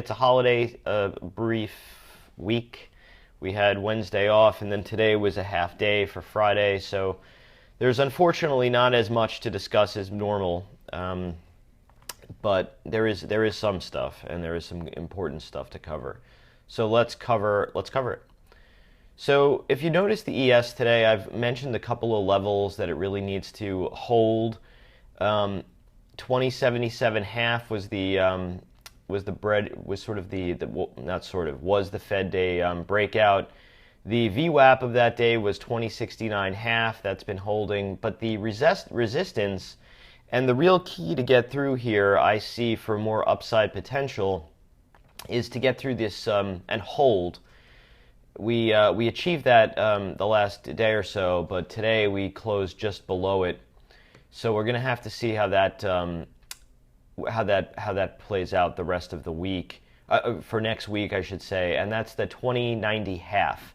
It's a holiday brief week. We had Wednesday off, and then today was a half day for Friday, so there's unfortunately not as much to discuss as normal, but there is some stuff, and there is some important stuff to cover. So let's cover it. So if you notice the ES today, I've mentioned a couple of levels that it really needs to hold. 2077 half was the bread was sort of the well, not sort of was the Fed day breakout. The VWAP of that day was 2069 half. That's been holding, but the resistance and the real key to get through here, I see for more upside potential, is to get through this and hold. We achieved that the last day or so, but today we closed just below it. So we're going to have to see how that plays out the rest of the week, for next week, I should say, and that's the 2090 half.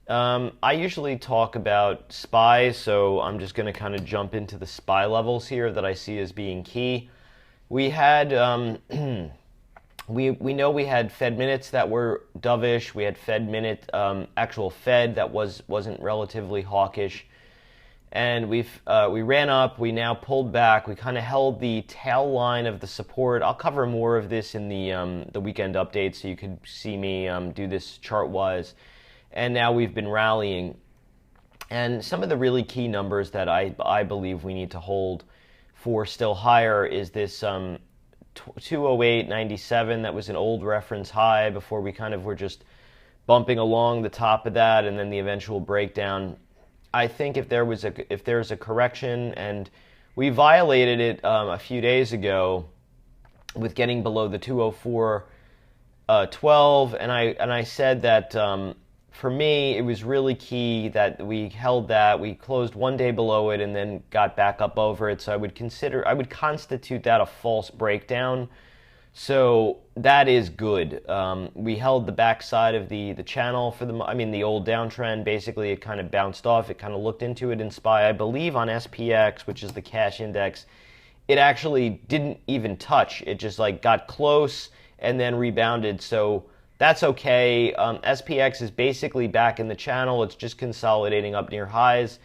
I usually talk about SPYs, so I'm just going to kind of jump into the SPY levels here that I see as being key. We had we know we had Fed minutes that were dovish. We had Fed minute actual Fed that wasn't relatively hawkish. And we ran up, we now pulled back, we kind of held the tail line of the support. I'll cover more of this in the weekend update so you could see me do this chart-wise. And now we've been rallying. And some of the really key numbers that I believe we need to hold for still higher is this 208.97. That was an old reference high before we kind of were just bumping along the top of that, and then the eventual breakdown. I think if there's a correction, and we violated it a few days ago with getting below the 204.12, and I said that for me it was really key that we held that. We closed one day below it and then got back up over it. So I would constitute that a false breakdown. So that is good. We held the backside of the channel for the old downtrend. Basically, it kind of bounced off. It kind of looked into it in SPY. I believe on SPX, which is the cash index, it actually didn't even touch. It just like got close and then rebounded. So that's okay. SPX is basically back in the channel. It's just consolidating up near highs.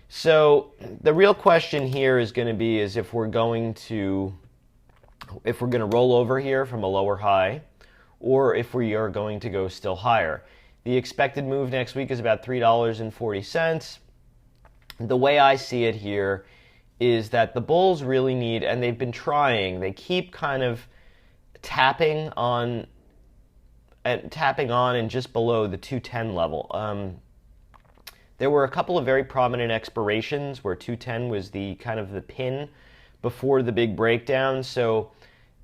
So the real question here is going to be if we're going to roll over here from a lower high, or if we are going to go still higher. The expected move next week is about $3.40. The way I see it here is that the bulls really need, and they've been trying, they keep kind of tapping on and just below the 210 level. There were a couple of very prominent expirations where 210 was the kind of the pin before the big breakdown. So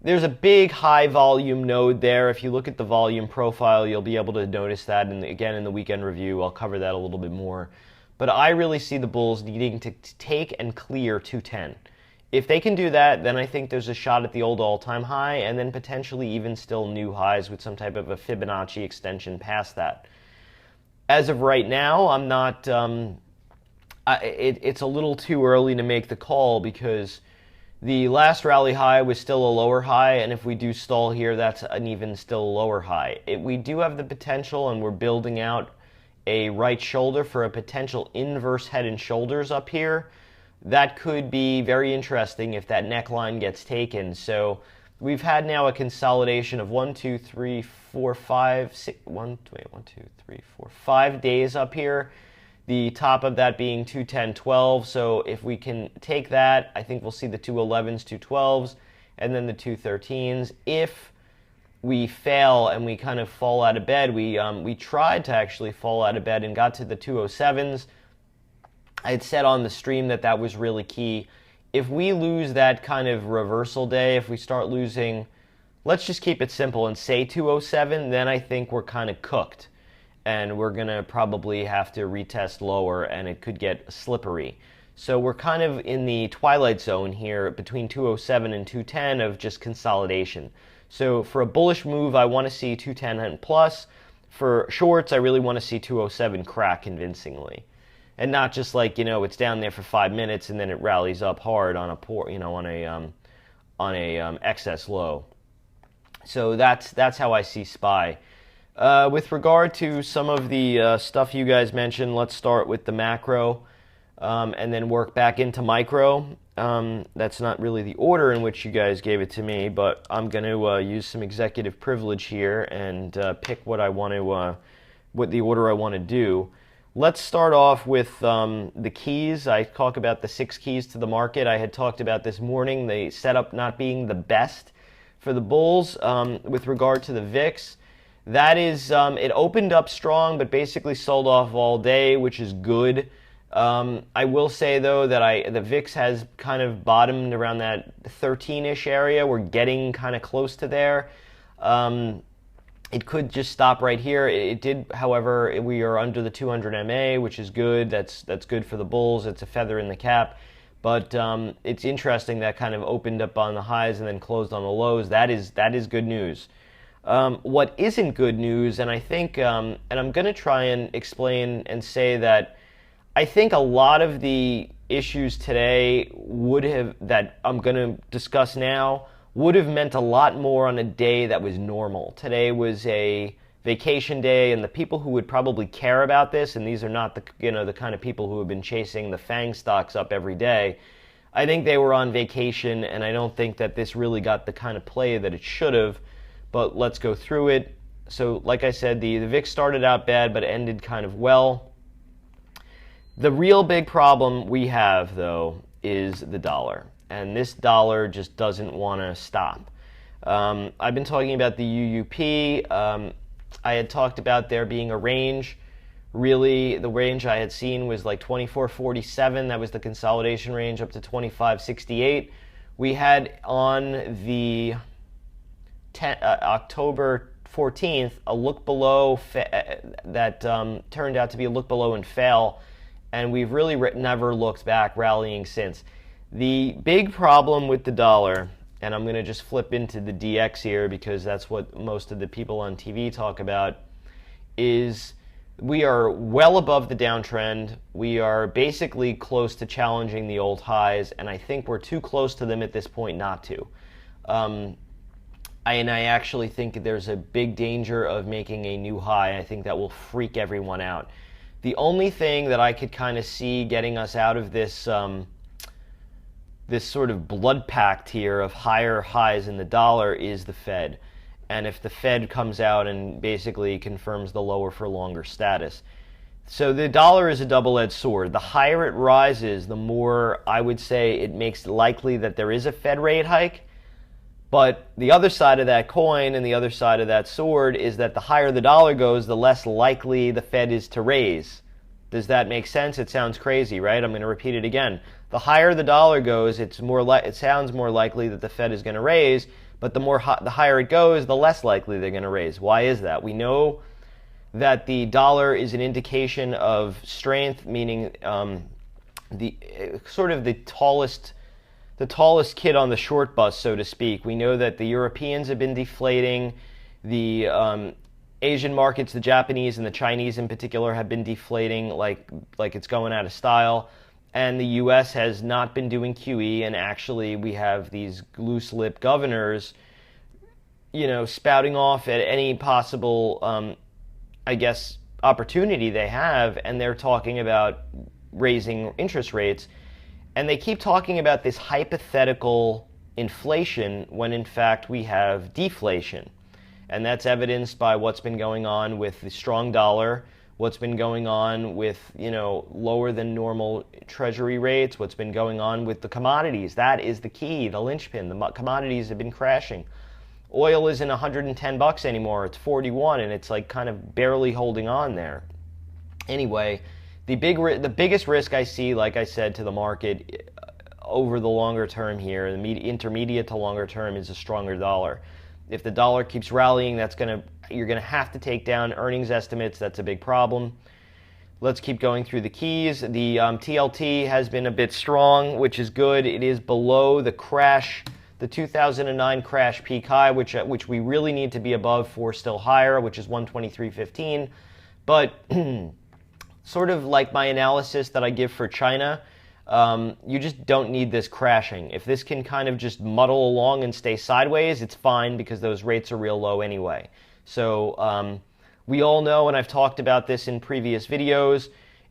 there's a big high volume node there. If you look at the volume profile, you'll be able to notice that. And again, in the weekend review, I'll cover that a little bit more. But I really see the bulls needing to take and clear 210. If they can do that, then I think there's a shot at the old all-time high, and then potentially even still new highs with some type of a Fibonacci extension past that. As of right now, I'm not. It's a little too early to make the call because the last rally high was still a lower high, and if we do stall here, that's an even still lower high. We do have the potential, and we're building out a right shoulder for a potential inverse head and shoulders up here. That could be very interesting if that neckline gets taken. So we've had now a consolidation of 5 days up here. The top of that being 210.12. So if we can take that, I think we'll see the 211s, 212s, and then the 213s. If we fail and we kind of fall out of bed, we tried to actually fall out of bed and got to the 207s. I had said on the stream that was really key. If we lose that kind of reversal day, if we start losing, let's just keep it simple and say 207, then I think we're kind of cooked. And we're going to probably have to retest lower, and it could get slippery. So we're kind of in the twilight zone here between 207 and 210 of just consolidation. So for a bullish move, I want to see 210 and plus. For shorts, I really want to see 207 crack convincingly. And not just like, it's down there for 5 minutes and then it rallies up hard on a excess low. So that's how I see SPY. With regard to some of the stuff you guys mentioned, let's start with the macro and then work back into micro. That's not really the order in which you guys gave it to me, but I'm going to use some executive privilege here and pick what I want to, what the order I want to do. Let's start off with the keys. I talk about the 6 keys to the market. I had talked about this morning, the setup not being the best for the bulls with regard to the VIX. That is, it opened up strong, but basically sold off all day, which is good. I will say, though, that the VIX has kind of bottomed around that 13-ish area. We're getting kind of close to there. It could just stop right here. It did, however, we are under the 200 MA, which is good. That's good for the bulls. It's a feather in the cap. But it's interesting that kind of opened up on the highs and then closed on the lows. That is good news. What isn't good news, and I think, and I'm going to try and explain and say that I think a lot of the issues today that I'm going to discuss now, would have meant a lot more on a day that was normal. Today was a vacation day, and the people who would probably care about this, and these are not the kind of people who have been chasing the FANG stocks up every day, I think they were on vacation, and I don't think that this really got the kind of play that it should have. But let's go through it. So, like I said, the VIX started out bad, but ended kind of well. The real big problem we have, though, is the dollar. And this dollar just doesn't want to stop. I've been talking about the UUP. I had talked about there being a range. Really, the range I had seen was like 24.47. That was the consolidation range up to 25.68. We had on the October 14th a look below that turned out to be a look below and fail. And we've really never looked back rallying since. The big problem with the dollar, and I'm going to just flip into the DX here because that's what most of the people on TV talk about, is we are well above the downtrend. We are basically close to challenging the old highs, and I think we're too close to them at this point not to. I actually think there's a big danger of making a new high. I think that will freak everyone out. The only thing that I could kind of see getting us out of this this sort of blood pact here of higher highs in the dollar is the Fed. And if the Fed comes out and basically confirms the lower for longer status. So the dollar is a double-edged sword. The higher it rises, the more I would say it makes likely that there is a Fed rate hike. But the other side of that coin and the other side of that sword is that the higher the dollar goes, the less likely the Fed is to raise. Does that make sense? It sounds crazy, right? I'm going to repeat it again. The higher the dollar goes, it sounds more likely that the Fed is going to raise, but the higher it goes, the less likely they're going to raise. Why is that? We know that the dollar is an indication of strength, meaning the tallest kid on the short bus, so to speak. We know that the Europeans have been deflating. The Asian markets, the Japanese and the Chinese in particular, have been deflating like it's going out of style. And the U.S. has not been doing QE, and actually we have these loose-lipped governors, spouting off at any possible, opportunity they have, and they're talking about raising interest rates. And they keep talking about this hypothetical inflation when in fact we have deflation. And that's evidenced by what's been going on with the strong dollar, what's been going on with, lower than normal treasury rates, what's been going on with the commodities. That is the key, the linchpin. The commodities have been crashing. Oil isn't $110 anymore, it's 41, and it's like kind of barely holding on there. Anyway, the biggest risk I see, like I said, to the market over the longer term here, the intermediate to longer term, is a stronger dollar. If the dollar keeps rallying, you're going to have to take down earnings estimates. That's a big problem. Let's keep going through the keys. The TLT has been a bit strong, which is good. It is below the crash, the 2009 crash peak high, which we really need to be above for still higher, which is 123.15. But sort of like my analysis that I give for China, You just don't need this crashing. If this can kind of just muddle along and stay sideways, it's fine because those rates are real low anyway. So we all know, and I've talked about this in previous videos,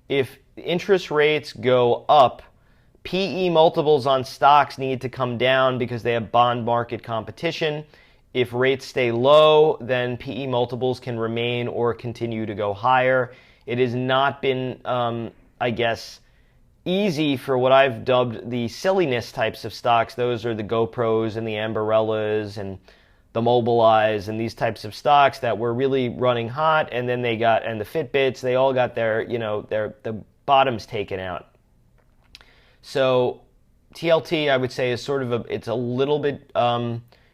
if interest rates go up, PE multiples on stocks need to come down because they have bond market competition. If rates stay low, then PE multiples can remain or continue to go higher. It has not been, I guess, easy for what I've dubbed the silliness types of stocks. Those are the GoPros and the Ambarellas and the Mobileye's and these types of stocks that were really running hot, and then they got, and the Fitbits, they all got their, the bottoms taken out. So TLT, I would say, is sort of it's a little bit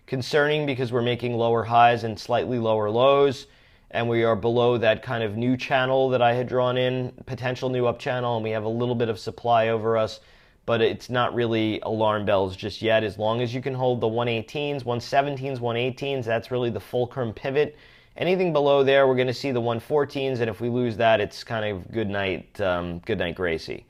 concerning because we're making lower highs and slightly lower lows, and we are below that kind of new channel that I had drawn in, potential new up channel, and we have a little bit of supply over us, but it's not really alarm bells just yet. As long as you can hold the 118s, 117s, 118s, that's really the fulcrum pivot. Anything below there, we're going to see the 114s, and if we lose that, it's kind of good night Gracie.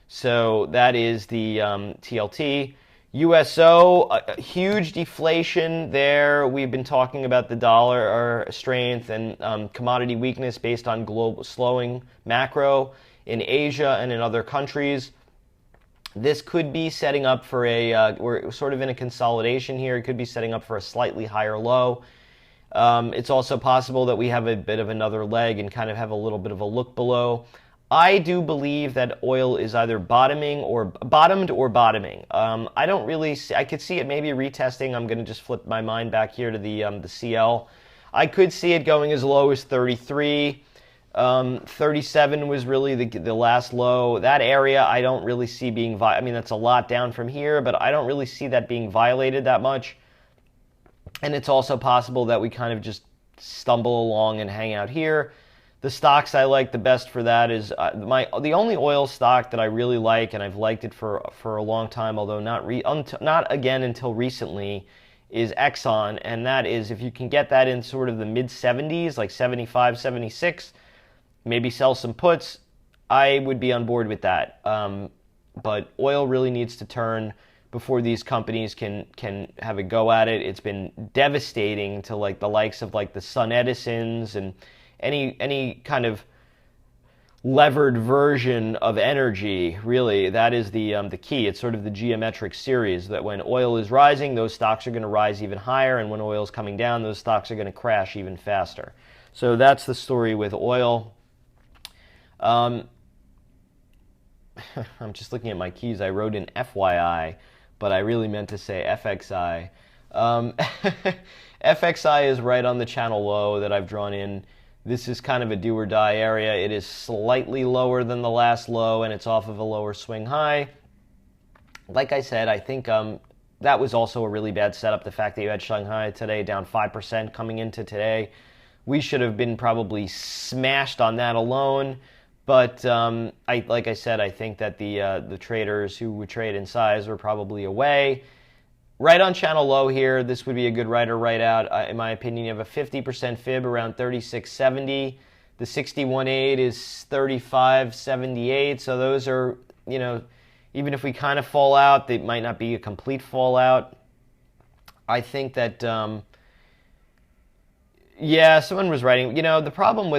So that is the TLT. USO, a huge deflation there. We've been talking about the dollar strength and commodity weakness based on global slowing macro in Asia and in other countries. This could be setting up for we're sort of in a consolidation here. It could be setting up for a slightly higher low. It's also possible that we have a bit of another leg and kind of have a little bit of a look below. I do believe that oil is either bottomed or bottoming. I don't really see, I could see it maybe retesting. I'm going to just flip my mind back here to the CL. I could see it going as low as 33. 37 was really the last low. That area I don't really see being, I mean, that's a lot down from here, but I don't really see that being violated that much. And it's also possible that we kind of just stumble along and hang out here. The stocks I like the best for that is the only oil stock that I really like, and I've liked it for a long time, although not again until recently, is Exxon, and that is if you can get that in sort of the mid 70s, like 75, 76, maybe sell some puts, I would be on board with that. But oil really needs to turn before these companies can have a go at it. It's been devastating to like the likes of like the Sun Edisons and any kind of levered version of energy. Really, that is the key. It's sort of the geometric series that when oil is rising, those stocks are going to rise even higher, and when oil is coming down, those stocks are going to crash even faster. So that's the story with oil. I'm just looking at my keys. I wrote in FYI, but I really meant to say FXI. FXI is right on the channel low that I've drawn in. This is kind of a do or die area. It is slightly lower than the last low, and it's off of a lower swing high. Like I said, I think that was also a really bad setup. The fact that you had Shanghai today down 5% coming into today. We should have been probably smashed on that alone. But like I said, I think that the traders who would trade in size were probably away. Right on channel low here, this would be a good right or right out. In my opinion, you have a 50% fib around 36.70. The 61.8 is 35.78. So those are, even if we kind of fall out, they might not be a complete fallout. I think that, yeah, someone was writing, the problem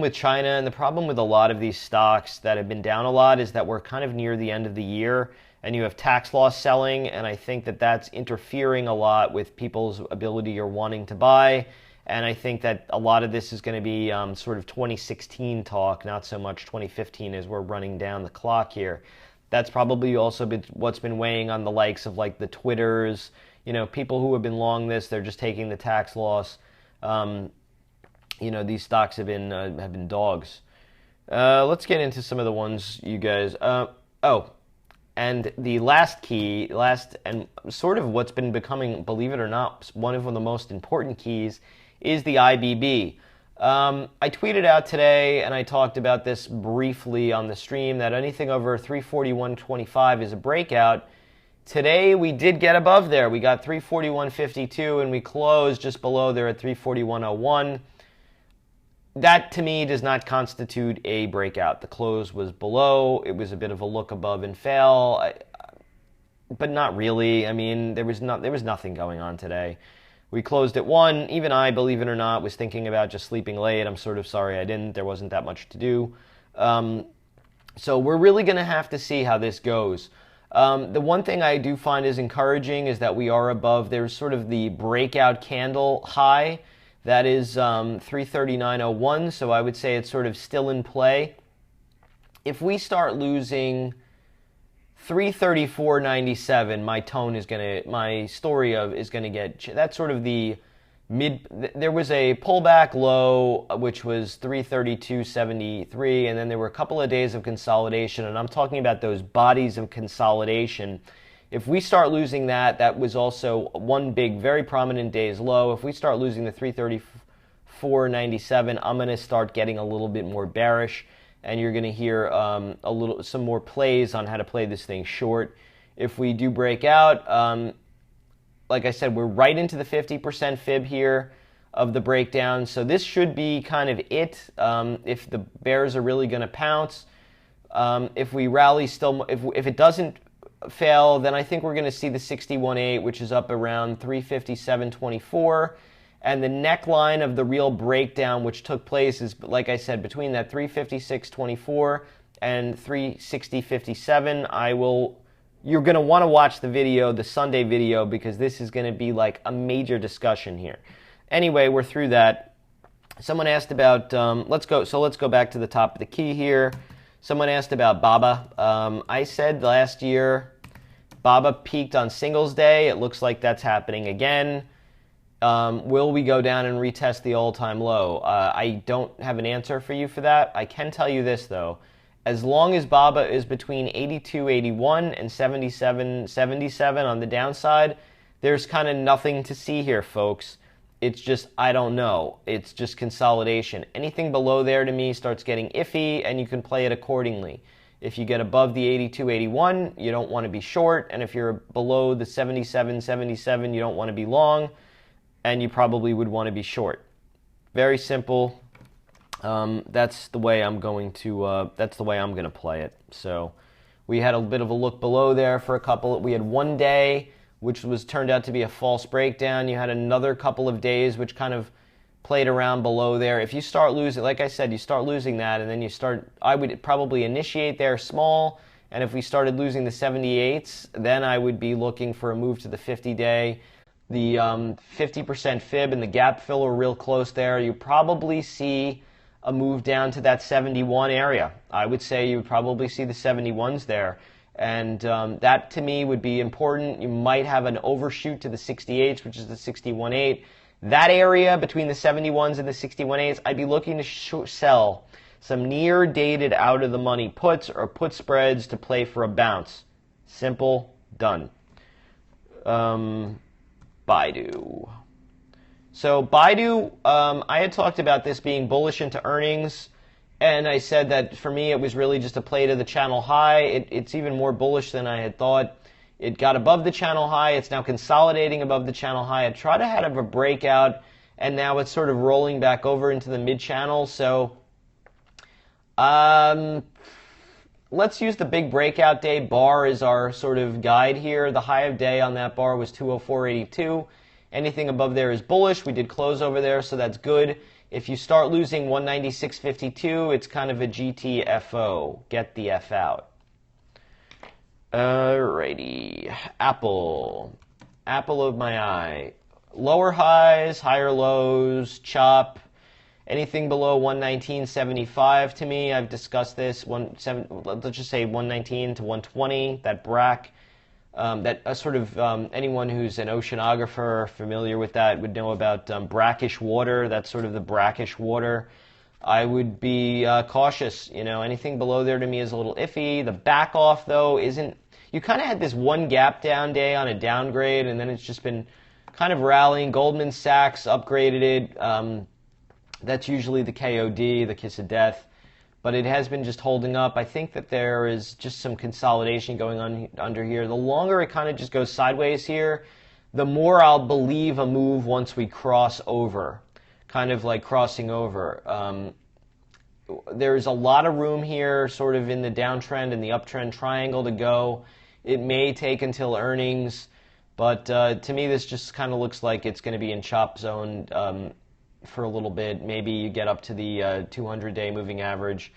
with China and the problem with a lot of these stocks that have been down a lot is that we're kind of near the end of the year. And you have tax loss selling, and I think that that's interfering a lot with people's ability or wanting to buy. And I think that a lot of this is going to be sort of 2016 talk, not so much 2015 as we're running down the clock here. That's probably also what's been weighing on the likes of like the Twitters, people who have been long this, they're just taking the tax loss. These stocks have been dogs. Let's get into some of the ones you guys. And the last and sort of what's been becoming, believe it or not, one of the most important keys is the IBB. I tweeted out today, and I talked about this briefly on the stream, that anything over 341.25 is a breakout. Today we did get above there. We got 341.52, and we closed just below there at 341.01. that to me does not constitute a breakout. The close was below. It was a bit of a look above and fail, but not really. I mean, there was nothing going on today. We closed at 1. Even I, believe it or not, was thinking about just sleeping late. I'm sort of sorry I didn't. There wasn't that much to do. So we're really going to have to see how this goes. The one thing I do find is encouraging is that we are above. There's sort of the breakout candle high. That is 339.01, so I would say it's sort of still in play. If we start losing 334.97, my story is gonna get, that's sort of the there was a pullback low, which was 332.73, and then there were a couple of days of consolidation, and I'm talking about those bodies of consolidation. If we start losing that, that was also one big, very prominent day's low. If we start losing the 334.97, I'm going to start getting a little bit more bearish, and you're going to hear some more plays on how to play this thing short. If we do break out, like I said, we're right into the 50% fib here of the breakdown, so this should be kind of it. If the bears are really going to pounce, if we rally still, if it doesn't fail, then I think we're going to see the 61.8, which is up around 357.24, and the neckline of the real breakdown, which took place, is, like I said, between that 356.24 and 360.57. You're going to want to watch the video, the Sunday video, because this is going to be like a major discussion here. Anyway, we're through that. Someone asked about, let's go back to the top of the key here. Someone asked about BABA. I said last year BABA peaked on Singles Day. It looks like that's happening again. Will we go down and retest the all-time low? I don't have an answer for you for that. I can tell you this, though. As long as BABA is between 82.81 and 77.77 on the downside, there's kind of nothing to see here, folks. It's just, I don't know. It's just consolidation. Anything below there to me starts getting iffy, and you can play it accordingly. If you get above the 82.81, you don't want to be short, and if you're below the 77.77, you don't want to be long, and you probably would want to be short. Very simple. That's the way I'm going to play it. So we had a bit of a look below there for a couple. We had one day which turned out to be a false breakdown. You had another couple of days which kind of played around below there. If you start losing, like I said, you start losing that, and then I would probably initiate there small, and if we started losing the 78s, then I would be looking for a move to the 50-day. The 50% fib and the gap fill are real close there. You probably see a move down to that 71 area. I would say you would probably see the 71s there. And that, to me, would be important. You might have an overshoot to the 68s, which is the 61.8. That area between the 71s and the 61.8s, I'd be looking to sell some near-dated out-of-the-money puts or put spreads to play for a bounce. Simple, done. Baidu. So Baidu, I had talked about this being bullish into earnings. And I said that for me it was really just a play to the channel high. It's even more bullish than I had thought. It got above the channel high. It's now consolidating above the channel high. It tried to have a breakout, and now it's sort of rolling back over into the mid-channel. So let's use the big breakout day bar as our sort of guide here. The high of day on that bar was 204.82. Anything above there is bullish. We did close over there, so that's good. If you start losing 196.52, it's kind of a GTFO. Get the F out. Alrighty. Apple. Apple of my eye. Lower highs, higher lows, chop. Anything below 119.75 to me, I've discussed this. Let's just say 119 to 120, that BRAC. Anyone who's an oceanographer familiar with that would know about brackish water. That's sort of the brackish water. I would be cautious. Anything below there to me is a little iffy. The back off, though, isn't. You kind of had this one gap down day on a downgrade, and then it's just been kind of rallying. Goldman Sachs upgraded it. That's usually the KOD, the kiss of death. But it has been just holding up. I think that there is just some consolidation going on under here. The longer it kind of just goes sideways here, the more I'll believe a move once we cross over. kind of like crossing over. There's a lot of room here, sort of in the downtrend and the uptrend triangle to go. It may take until earnings, but to me this just kind of looks like it's going to be in chop zone for a little bit. Maybe you get up to the 200-day moving average.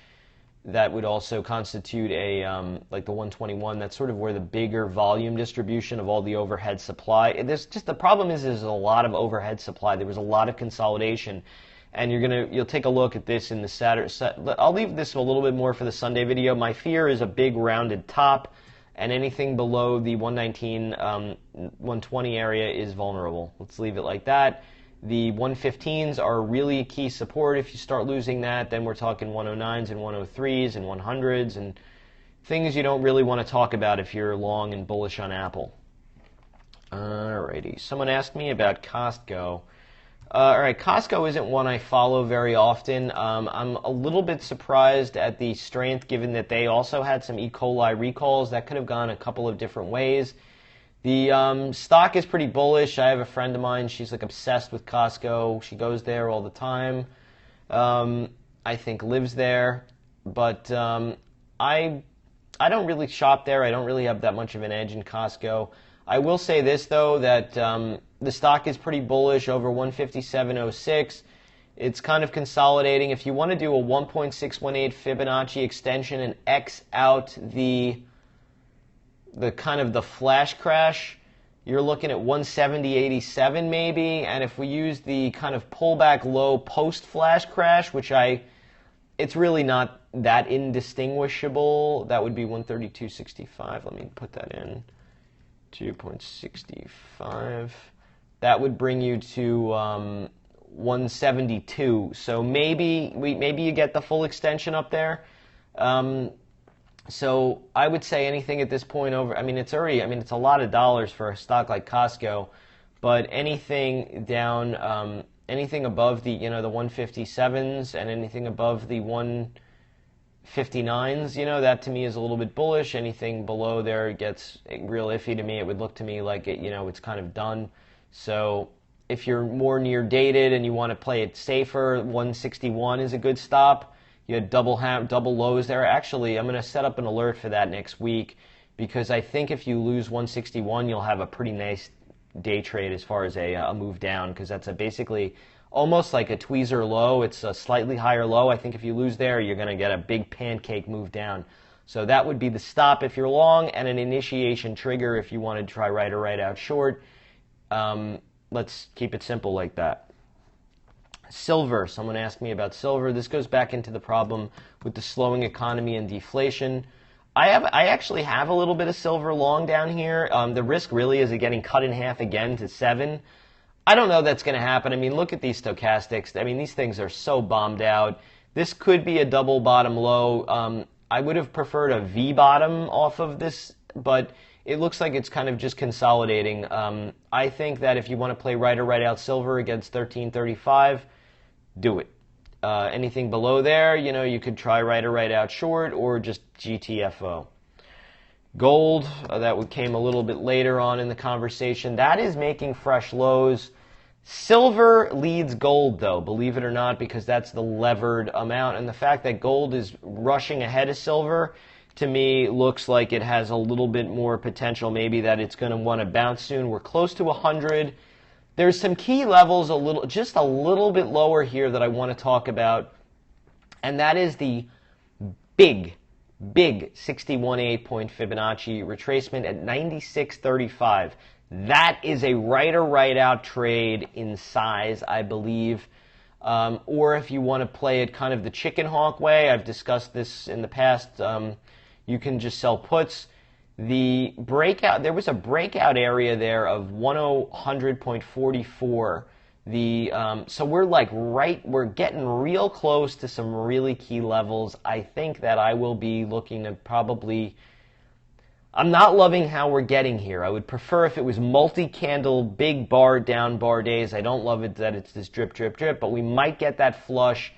That would also constitute a like the 121. That's sort of where the bigger volume distribution of all the overhead supply. There's just the problem is there's a lot of overhead supply. There was a lot of consolidation, and you'll take a look at this in the Saturday. I'll leave this a little bit more for the Sunday video. My fear is a big rounded top, and anything below the 119, 120 area is vulnerable. Let's leave it like that. The 115s are really key support. If you start losing that, then we're talking 109s and 103s and 100s and things you don't really want to talk about if you're long and bullish on Apple. Alrighty. Someone asked me about Costco. Alright, Costco isn't one I follow very often. I'm a little bit surprised at the strength given that they also had some E. coli recalls. That could have gone a couple of different ways. The stock is pretty bullish. I have a friend of mine, she's like obsessed with Costco. She goes there all the time. I think lives there. But I don't really shop there. I don't really have that much of an edge in Costco. I will say this, though, that the stock is pretty bullish over 157.06. It's kind of consolidating. If you want to do a 1.618 Fibonacci extension and X out the kind of the flash crash, you're looking at 170.87 maybe. And if we use the kind of pullback low post flash crash, which it's really not that indistinguishable, that would be 132.65. Let me put that in. 2.65. That would bring you to 172. So maybe you get the full extension up there. So I would say anything at this point over, it's a lot of dollars for a stock like Costco, but anything down, anything above the, the 157s and anything above the 159s, that to me is a little bit bullish. Anything below there gets real iffy to me. It would look to me like it's kind of done. So if you're more near dated and you want to play it safer, 161 is a good stop. You had double lows there. Actually, I'm going to set up an alert for that next week because I think if you lose 161, you'll have a pretty nice day trade as far as a move down, because that's basically almost like a tweezer low. It's a slightly higher low. I think if you lose there, you're going to get a big pancake move down. So that would be the stop if you're long and an initiation trigger if you want to try right or right out short. Let's keep it simple like that. Silver. Someone asked me about silver. This goes back into the problem with the slowing economy and deflation. I actually have a little bit of silver long down here. The risk really is getting cut in half again to 7. I don't know that's going to happen. Look at these stochastics. These things are so bombed out. This could be a double bottom low. I would have preferred a V bottom off of this, but it looks like it's kind of just consolidating. I think that if you want to play right or right out silver against 1335, do it. Anything below there, you could try right or right out short or just GTFO. Gold, that came a little bit later on in the conversation. That is making fresh lows. Silver leads gold, though, believe it or not, because that's the levered amount. And the fact that gold is rushing ahead of silver, to me, looks like it has a little bit more potential, maybe that it's going to want to bounce soon. We're close to 100. There's some key levels just a little bit lower here that I want to talk about, and that is the big 61.8 point Fibonacci retracement at 96.35. That is a right or right out trade in size, I believe. Or if you want to play it kind of the chicken hawk way, I've discussed this in the past, you can just sell puts. The breakout, there was a breakout area there of 100.44. So we're getting real close to some really key levels. I think that I will be looking to probably, I'm not loving how we're getting here. I would prefer if it was multi-candle, big bar, down bar days. I don't love it that it's this drip, drip, drip, but we might get that flush.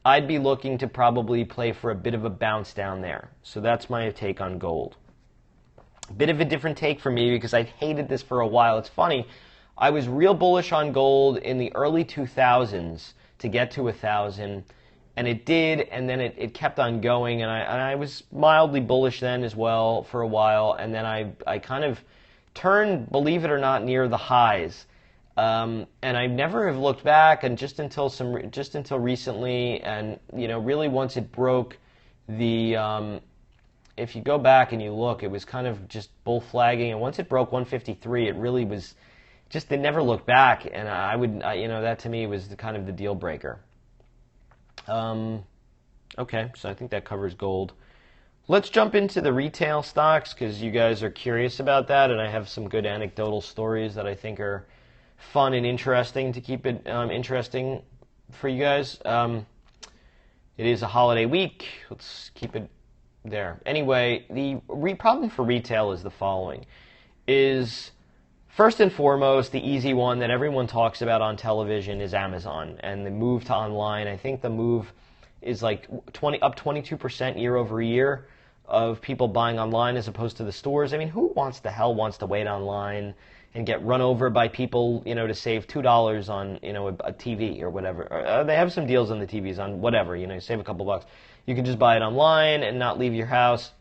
I'd be looking to probably play for a bit of a bounce down there. So that's my take on gold. Bit of a different take for me because I've hated this for a while. It's funny. I was real bullish on gold in the early 2000s to get to 1,000, and it did, and then it kept on going, and I was mildly bullish then as well for a while, and then I kind of turned, believe it or not, near the highs. And I never have looked back, and just until recently, and really once it broke the, if you go back and you look, it was kind of just bull flagging, and once it broke 153, it really was just, they never looked back, and that to me was kind of the deal breaker. Okay, so I think that covers gold. Let's jump into the retail stocks because you guys are curious about that, and I have some good anecdotal stories that I think are fun and interesting to keep it interesting for you guys. It is a holiday week. Let's keep it there. Anyway, the problem for retail is the following. Is first and foremost, the easy one that everyone talks about on television is Amazon and the move to online. I think the move is like up 22% year over year of people buying online as opposed to the stores. I mean, who wants to wait online and get run over by people, to save $2 on, a TV or whatever. They have some deals on the TVs on whatever, save a couple bucks. You can just buy it online and not leave your house.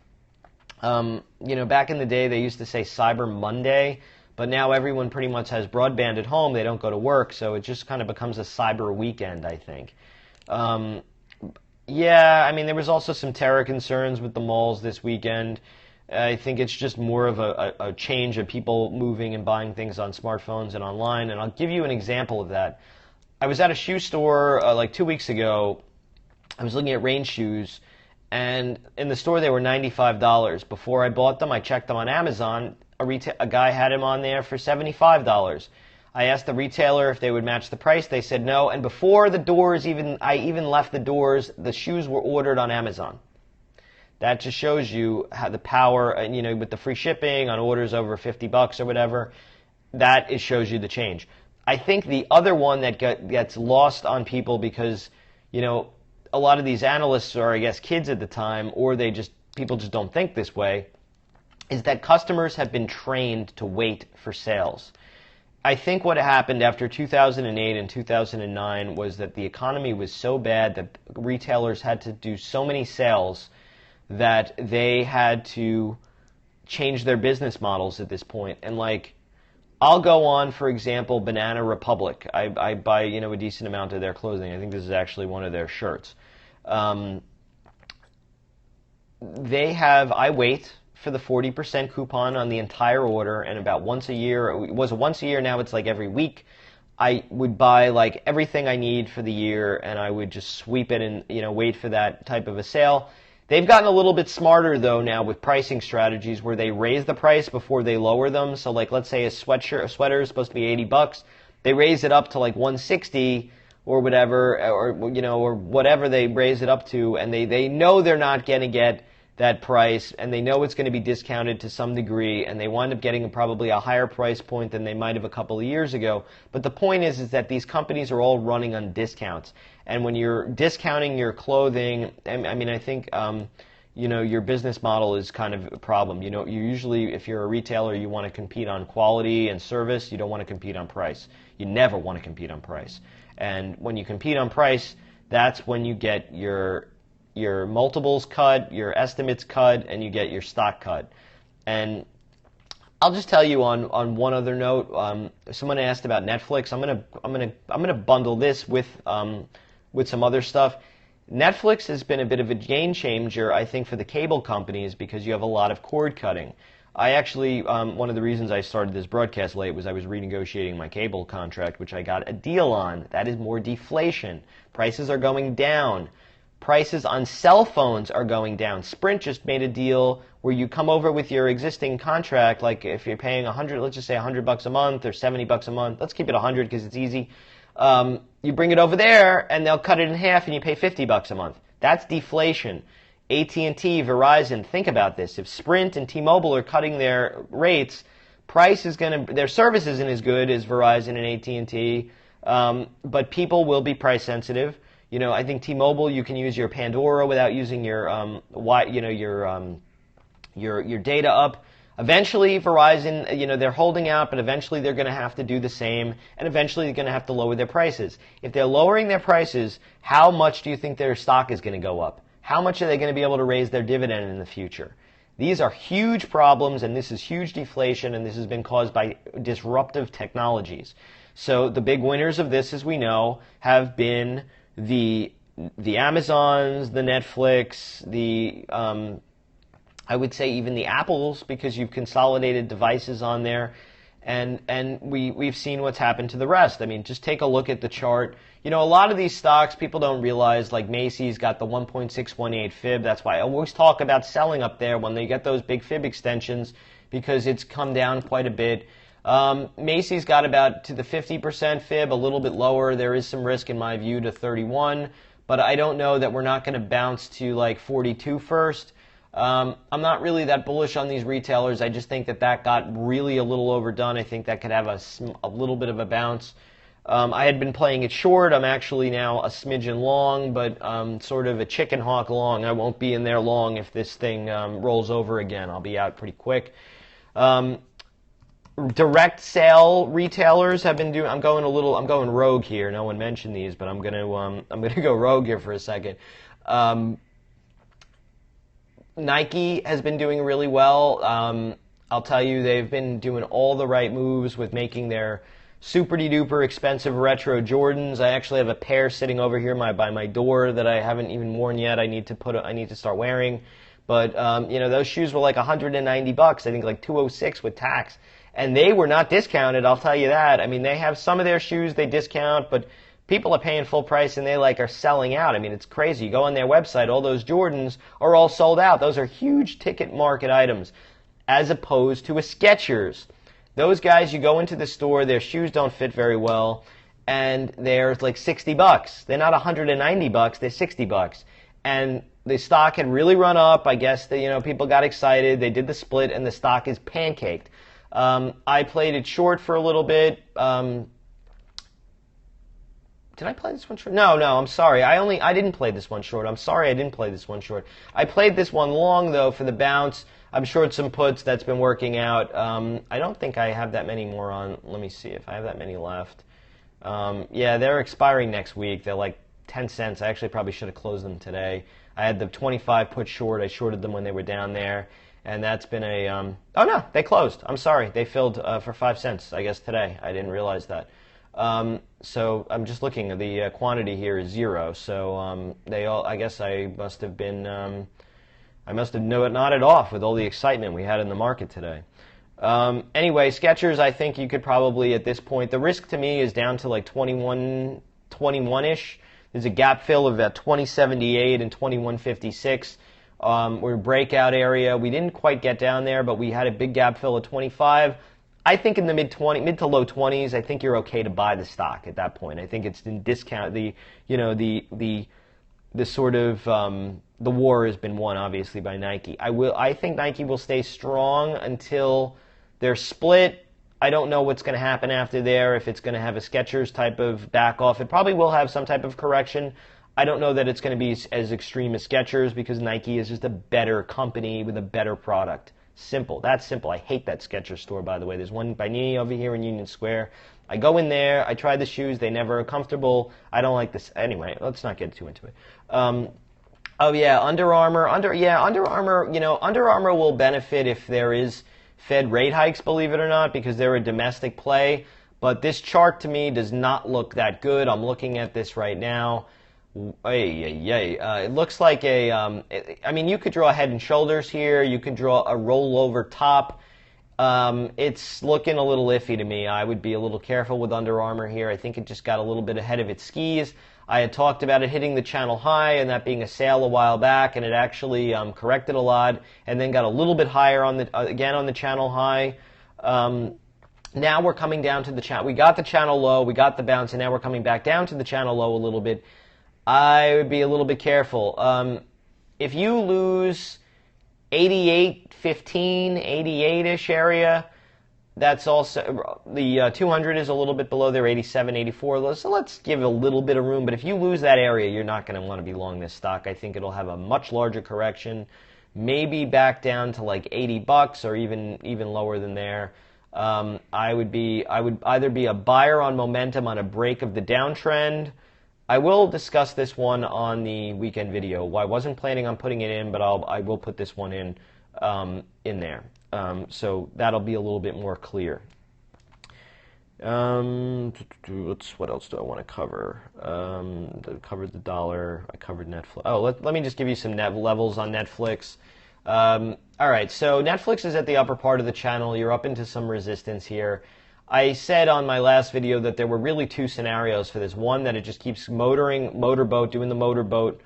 Back in the day, they used to say Cyber Monday, but now everyone pretty much has broadband at home. They don't go to work, so it just kind of becomes a cyber weekend, I think. There was also some terror concerns with the malls this weekend. I think it's just more of a change of people moving and buying things on smartphones and online, and I'll give you an example of that. I was at a shoe store like 2 weeks ago. I was looking at rain shoes, and in the store they were $95. Before I bought them, I checked them on Amazon. A guy had him on there for $75. I asked the retailer if they would match the price. They said no, and before the doors I even left the doors, the shoes were ordered on Amazon. That just shows you how the power, and with the free shipping on orders over $50 or whatever, that shows you the change. I think the other one that gets lost on people because, a lot of these analysts are, I guess, kids at the time, or people just don't think this way, is that customers have been trained to wait for sales. I think what happened after 2008 and 2009 was that the economy was so bad that retailers had to do so many sales that they had to change their business models at this point. And I'll go on, for example, Banana Republic. I buy, a decent amount of their clothing. I think this is actually one of their shirts. I wait for the 40% coupon on the entire order, and about once a year, it was once a year, now it's like every week, I would buy everything I need for the year, and I would just sweep it and, wait for that type of a sale. They've gotten a little bit smarter, though, now with pricing strategies where they raise the price before they lower them. So, let's say a sweater is supposed to be $80. They raise it up to $160 or whatever, or whatever they raise it up to, and they know they're not going to get that price, and they know it's going to be discounted to some degree, and they wind up getting probably a higher price point than they might have a couple of years ago. But the point is that these companies are all running on discounts. And when you're discounting your clothing, I think, your business model is kind of a problem. You usually, if you're a retailer, you want to compete on quality and service. You don't want to compete on price. You never want to compete on price. And when you compete on price, that's when you get your multiples cut, your estimates cut, and you get your stock cut. And I'll just tell you on one other note. Someone asked about Netflix. I'm gonna bundle this with some other stuff. Netflix has been a bit of a game changer, I think, for the cable companies because you have a lot of cord cutting. I actually, one of the reasons I started this broadcast late was I was renegotiating my cable contract, which I got a deal on. That is more deflation. Prices are going down. Prices on cell phones are going down. Sprint just made a deal where you come over with your existing contract, like if you're paying let's just say $100 a month or $70 a month. Let's keep it 100 because it's easy. You bring it over there and they'll cut it in half and you pay $50 a month. That's deflation. AT&T, Verizon, think about this. If Sprint and T-Mobile are cutting their rates, their service isn't as good as Verizon and AT&T, but people will be price sensitive. I think T-Mobile, you can use your Pandora without using your data up. Eventually, Verizon, they're holding out, but eventually they're going to have to do the same, and eventually they're going to have to lower their prices. If they're lowering their prices, how much do you think their stock is going to go up? How much are they going to be able to raise their dividend in the future? These are huge problems, and this is huge deflation, and this has been caused by disruptive technologies. So the big winners of this, as we know, have been the Amazons, the Netflix, I would say even the Apples, because you've consolidated devices on there, and we've seen what's happened to the rest. I mean, just take a look at the chart. A lot of these stocks, people don't realize, like Macy's got the 1.618 fib. That's why I always talk about selling up there when they get those big fib extensions, because it's come down quite a bit. Macy's got about to the 50% fib, a little bit lower. There is some risk, in my view, to 31, but I don't know that we're not going to bounce to like 42 first. I'm not really that bullish on these retailers. I just think that got really a little overdone. I think that could have a little bit of a bounce. I had been playing it short. I'm actually now a smidgen long, but sort of a chicken hawk long. I won't be in there long if this thing rolls over again. I'll be out pretty quick. Direct sale retailers have been doing. I'm going rogue here. No one mentioned these, but I'm gonna go rogue here for a second. Nike has been doing really well. I'll tell you, they've been doing all the right moves with making their super-de-duper expensive retro Jordans. I actually have a pair sitting over here by my door that I haven't even worn yet. I need to start wearing. But those shoes were like $190. I think like $206 with tax, and they were not discounted. I'll tell you that. I mean, they have some of their shoes they discount, but people are paying full price and they are selling out. I mean, it's crazy. You go on their website, all those Jordans are all sold out. Those are huge ticket market items, as opposed to a Skechers. Those guys, you go into the store, their shoes don't fit very well, and they're like $60. They're not $190, they're $60. And the stock had really run up. I guess people got excited. They did the split, and the stock is pancaked. I played it short for a little bit. Did I play this one short? No, I'm sorry. I didn't play this one short. I'm sorry I didn't play this one short. I played this one long, though, for the bounce. I'm short some puts. That's been working out. I don't think I have that many more on. Let me see if I have that many left. Yeah, they're expiring next week. They're like 10 cents. I actually probably should have closed them today. I had the 25 put short. I shorted them when they were down there. And that's been a... oh, no, they closed. I'm sorry. They filled for 5 cents, I guess, today. I didn't realize that. So I'm just looking. The quantity here is 0. So I guess I must have been... I must have nodded off with all the excitement we had in the market today. Anyway, Skechers, I think you could probably, at this point, the risk to me is down to like 21-ish. There's a gap fill of about 2078 and 2156. We're a breakout area. We didn't quite get down there, but we had a big gap fill of 25. I think in the mid to low 20s, I think you're okay to buy the stock at that point. I think it's in discount. The sort of the war has been won, obviously, by Nike. I think Nike will stay strong until they're split. I don't know what's going to happen after there, if it's going to have a Skechers type of back off. It probably will have some type of correction. I don't know that it's going to be as extreme as Skechers, because Nike is just a better company with a better product. Simple. That's simple. I hate that Skechers store, by the way. There's one by me over here in Union Square. I go in there. I try the shoes. They never are comfortable. I don't like this. Anyway, let's not get too into it. Oh yeah, Under Armour. Under Armour will benefit if there is Fed rate hikes, believe it or not, because they're a domestic play. But this chart to me does not look that good. I'm looking at this right now. It looks like I mean, you could draw a head and shoulders here. You could draw a rollover top. It's looking a little iffy to me. I would be a little careful with Under Armour here. I think it just got a little bit ahead of its skis. I had talked about it hitting the channel high and that being a sale a while back, and it actually corrected a lot and then got a little bit higher on again on the channel high. Now we're coming down to the channel. We got the channel low, we got the bounce, and now we're coming back down to the channel low a little bit. I would be a little bit careful. If you lose 88.15, 88-ish area, that's also, the 200 is a little bit below there, 87, 84. So let's give a little bit of room. But if you lose that area, you're not going to want to be long this stock. I think it'll have a much larger correction maybe back down to like $80 or even lower than there. I would either be a buyer on momentum on a break of the downtrend. I will discuss this one on the weekend video. I wasn't planning on putting it in, but I will put this one in there. So that'll be a little bit more clear. What else do I want to cover? I covered the dollar. I covered Netflix. Oh, let me just give you some net levels on Netflix. All right, so Netflix is at the upper part of the channel. You're up into some resistance here. I said on my last video that there were really two scenarios for this. One, that it just keeps doing the motorboat,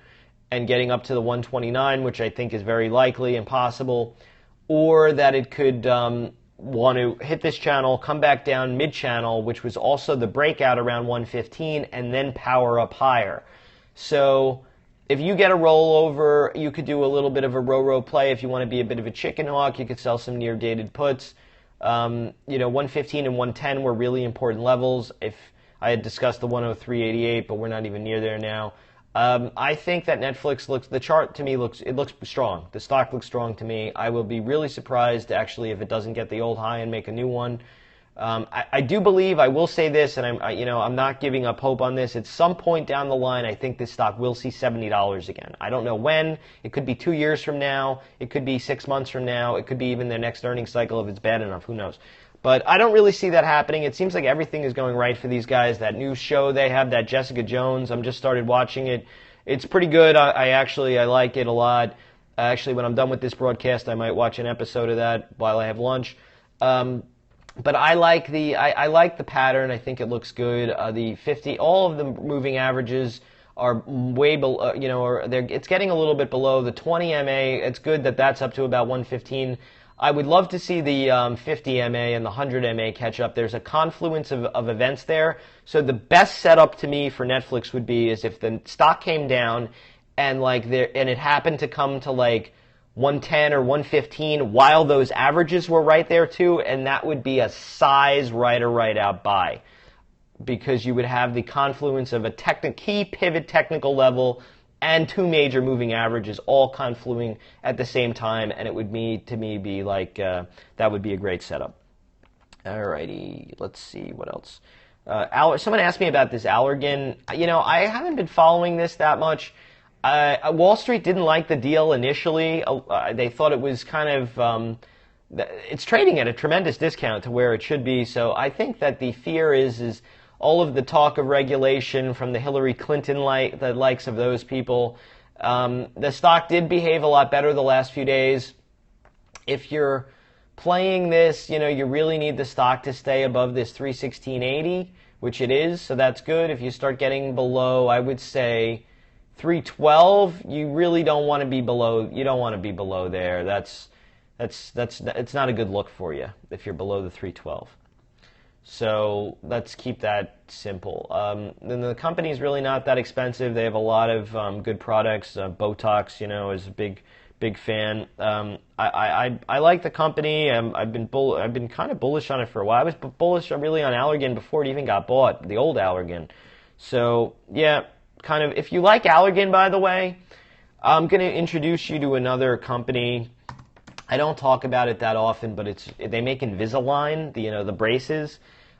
and getting up to the 129, which I think is very likely and possible, or that it could want to hit this channel, come back down mid-channel, which was also the breakout around 115, and then power up higher. So if you get a rollover, you could do a little bit of a row play. If you want to be a bit of a chicken hawk, you could sell some near-dated puts. 115 and 110 were really important levels. If I had discussed the 103.88, but we're not even near there now. I think that Netflix the chart to me looks strong. The stock looks strong to me. I will be really surprised actually if it doesn't get the old high and make a new one. I do believe, I will say this, and I'm not giving up hope on this. At some point down the line, I think this stock will see $70 again. I don't know when. It could be 2 years from now. It could be 6 months from now. It could be even their next earnings cycle if it's bad enough. Who knows? But I don't really see that happening. It seems like everything is going right for these guys. That new show they have, that Jessica Jones, I'm just started watching it. It's pretty good. I like it a lot. Actually, when I'm done with this broadcast, I might watch an episode of that while I have lunch. But I like the pattern. I think it looks good. The 50, all of the moving averages are way below. It's getting a little bit below the 20 MA. It's good that that's up to about 115. I would love to see the 50 MA and the 100 MA catch up. There's a confluence of events there. So the best setup to me for Netflix would be is if the stock came down and it happened to come to like 110 or 115 while those averages were right there too, and that would be a size right or right out buy, because you would have the confluence of a key pivot technical level and two major moving averages all confluing at the same time, and it would be like that would be a great setup. Alrighty, let's see what else. Someone asked me about this Allergan. I haven't been following this that much. Wall Street didn't like the deal initially. They thought it was kind of it's trading at a tremendous discount to where it should be. So I think that the fear is all of the talk of regulation from the Hillary Clinton the likes of those people. The stock did behave a lot better the last few days. If you're playing this, you really need the stock to stay above this 316.80, which it is, so that's good. If you start getting below, I would say 312, you really don't want to be below. You don't want to be below there. It's not a good look for you if you're below the 312. So let's keep that simple. Then the company is really not that expensive. They have a lot of good products. Botox, is a big fan. I like the company. I've been kind of bullish on it for a while. I was bullish really on Allergan before it even got bought, the old Allergan. So yeah, kind of. If you like Allergan, by the way, I'm going to introduce you to another company. I don't talk about it that often, but they make Invisalign, the braces.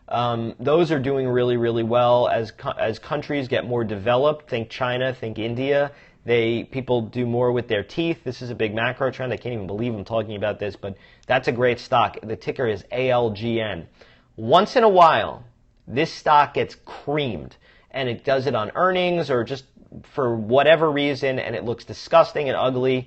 Those are doing really, really well as countries get more developed. Think China, think India. People do more with their teeth. This is a big macro trend. I can't even believe I'm talking about this, but that's a great stock. The ticker is ALGN. Once in a while, this stock gets creamed, and it does it on earnings or just for whatever reason, and it looks disgusting and ugly.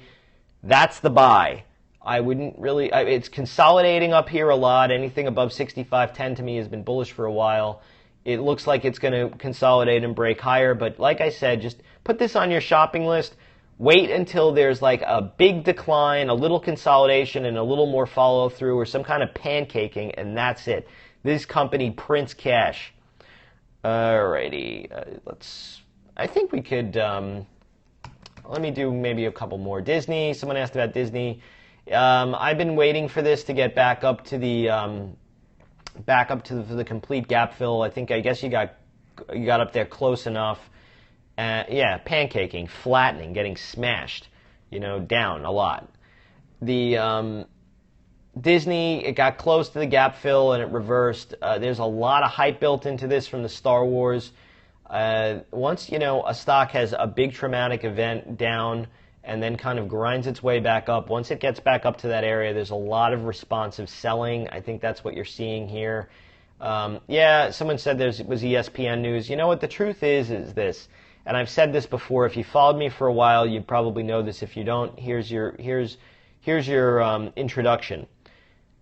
That's the buy. I wouldn't really. It's consolidating up here a lot. Anything above 65.10 to me has been bullish for a while. It looks like it's going to consolidate and break higher. But like I said, just put this on your shopping list. Wait until there's like a big decline, a little consolidation, and a little more follow through or some kind of pancaking, and that's it. This company prints cash. Alrighty, I think we could. Let me do maybe a couple more. Disney. Someone asked about Disney. I've been waiting for this to get back up to the complete gap fill. I guess you got up there close enough. Yeah, pancaking, flattening, getting smashed, down a lot. The Disney, it got close to the gap fill and it reversed. There's a lot of hype built into this from the Star Wars. Once, a stock has a big traumatic event down and then kind of grinds its way back up, once it gets back up to that area, there's a lot of responsive selling. I think that's what you're seeing here. Yeah, someone said there was ESPN news. You know what the truth is this, and I've said this before. If you followed me for a while, you probably know this. If you don't, here's your introduction.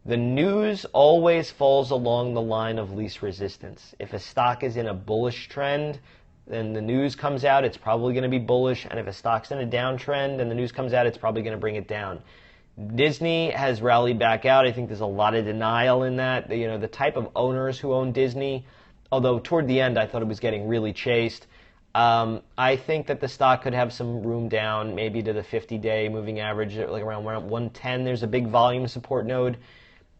The news always falls along the line of least resistance. If a stock is in a bullish trend, then the news comes out, it's probably going to be bullish. And if a stock's in a downtrend and the news comes out, it's probably going to bring it down. Disney has rallied back out. I think there's a lot of denial in that. The type of owners who own Disney, although toward the end I thought it was getting really chased. I think that the stock could have some room down, maybe to the 50-day moving average, like around 110. There's a big volume support node.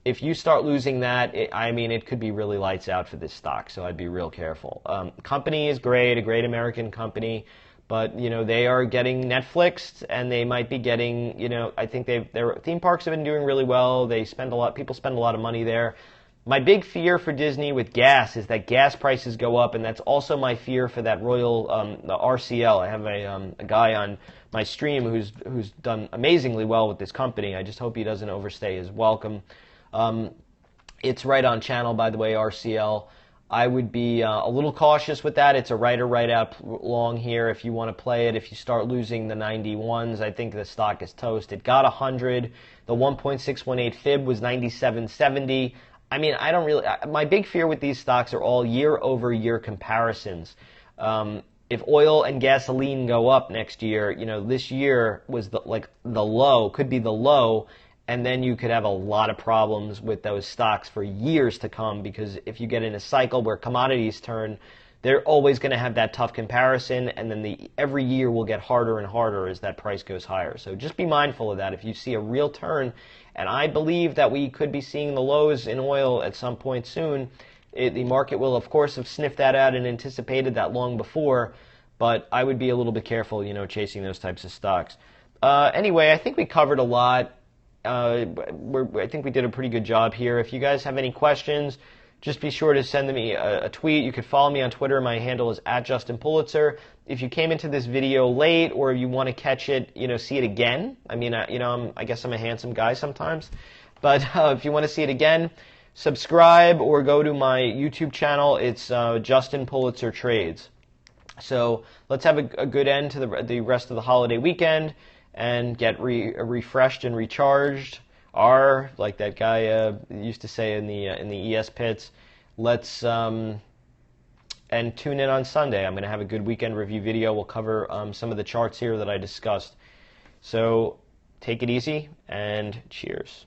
If you start losing that, it could be really lights out for this stock, so I'd be real careful. Company is great, a great American company, but they are getting Netflixed, and they might be getting, I think their theme parks have been doing really well. People spend a lot of money there. My big fear for Disney with gas is that gas prices go up, and that's also my fear for that the RCL. I have a guy on my stream who's done amazingly well with this company. I just hope he doesn't overstay his welcome. It's right on channel, by the way, RCL. I would be a little cautious with that. It's a right or right out long here if you want to play it. If you start losing the 91s, I think the stock is toast. It got 100. The 1.618 fib was 97.70. My bbig fear with these stocks are all year-over-year comparisons. If oil and gasoline go up next year, this year was could be the low, and then you could have a lot of problems with those stocks for years to come, because if you get in a cycle where commodities turn, they're always going to have that tough comparison, and then every year will get harder and harder as that price goes higher. So just be mindful of that. If you see a real turn, and I believe that we could be seeing the lows in oil at some point soon, the market will, of course, have sniffed that out and anticipated that long before, but I would be a little bit careful, chasing those types of stocks. Anyway, I think we covered a lot. I think we did a pretty good job here. If you guys have any questions, just be sure to send me a tweet. You could follow me on Twitter. My handle is @JustinPulitzer. If you came into this video late, or you want to catch it, see it again. I guess I'm a handsome guy sometimes, but if you want to see it again, subscribe or go to my YouTube channel. It's Justin Pulitzer Trades. So let's have a good end to the rest of the holiday weekend and get refreshed and recharged. Like that guy used to say in the ES pits. Let's and tune in on Sunday. I'm going to have a good weekend review video. We'll cover some of the charts here that I discussed. So take it easy and cheers.